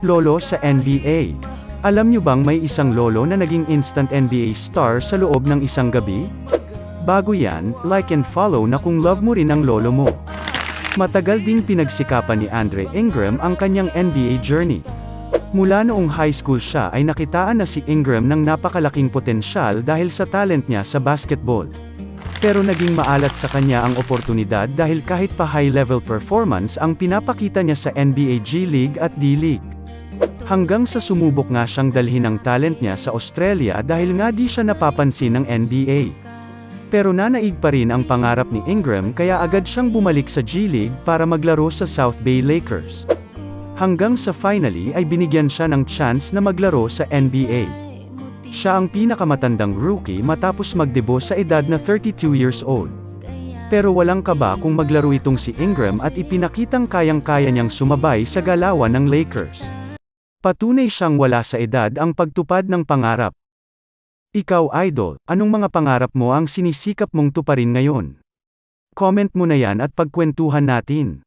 Lolo sa NBA. Alam nyo bang may isang lolo na naging instant NBA star sa loob ng isang gabi? Bago yan, like and follow na kung love mo rin ang lolo mo. Matagal ding pinagsikapan ni Andre Ingram ang kanyang NBA journey. Mula noong high school siya ay nakitaan na si Ingram ng napakalaking potensyal dahil sa talent niya sa basketball. Pero naging maalat sa kanya ang oportunidad dahil kahit pa high-level performance ang pinapakita niya sa NBA G League at D-League. Hanggang sa sumubok nga siyang dalhin ang talent niya sa Australia dahil nga di siya napapansin ng NBA. Pero nanaig pa rin ang pangarap ni Ingram kaya agad siyang bumalik sa G League para maglaro sa South Bay Lakers. Hanggang sa finally ay binigyan siya ng chance na maglaro sa NBA. Siya ang pinakamatandang rookie matapos magdebut sa edad na 32 years old. Pero walang kaba kung maglaro itong si Ingram at ipinakitang kayang-kaya niyang sumabay sa galawan ng Lakers. Patunay siyang wala sa edad ang pagtupad ng pangarap. Ikaw idol, anong mga pangarap mo ang sinisikap mong tuparin ngayon? Comment mo na yan at pagkwentuhan natin.